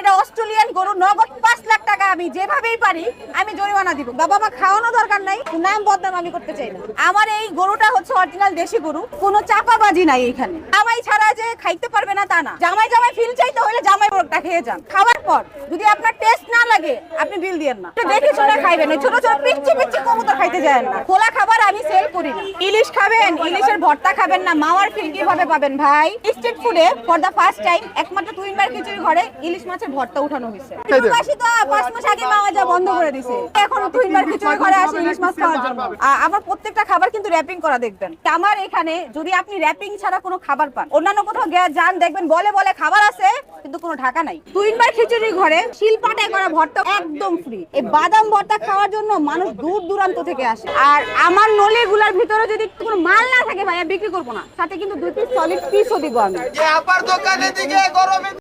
এটা অস্ট্রেলিয়ান গরু, নগদ 5 লাখ টাকা আমি যেভাবেই পারি আমি জরিমানা দিব। বাবা মা খাওয়ানো দরকার নাই, নাম বদনাম আমি করতে চাই না। আমার এই গরুটা হচ্ছে অরিজিনাল দেশি গরু, কোনো চাপাবাজি নাই এখানে। জামাই ছাড়া যে খাইতে পারবে না তা না, জামাই জামাই ফিল চাইতে হলে জামাই মোরগটা খেয়ে যান। খাওয়ার পর যদি আপনার টেস্ট না লাগে আপনি বিল দিয়েন না, দেখে শুনে খাইবেন। ছোট ছোট পিচ্ছি পিচ্ছি কবুতর খাইতে যায় না। খোলা খাবার আমি সেল করি না। ইলিশ খাবেন, ইলিশের ভর্তা খাবেন না, মাওয়ার ফিল কিভাবে পাবেন ভাই? স্ট্রিট ফুডে ফর দা ফার্স্ট টাইম একমাত্র তুহিনবার খিচুড়ি ঘরে ইলিশ মাছের ভর্তা উঠানো হয়েছে। প্রবাসী তো 5 মাস আগে মাওয়া যা বন্ধ করে দিয়েছে, এখন তুহিনবার খিচুড়ি ঘরে আসে ইলিশ মাছ খাওয়ার জন্য। আমার প্রত্যেকটা খাবার কিন্তু র‍্যাপিং করা দেখবেন। আমার এখানে যদি আপনি র‍্যাপিং ছাড়া কোনো খাবার পান, অন্যান্য কোথাও যান দেখবেন বলে বলে খাবার আছে কিন্তু কোনো ঢাকা নাই। তুহিনবার খিচুড়ি ঘরে শিলপাটায় করা ভর্তা একদম ফ্রি। এই বাদাম ভর্তা খাওয়ার জন্য মানুষ দূর দূরান্ত থেকে আসে। আর আমার নলিগুলার ভিতরে যদি কোনো মাল না থাকে ভাই বিক্রি করবো না, সাথে কিন্তু 2 পিস সলিড পিসও দিব আমি।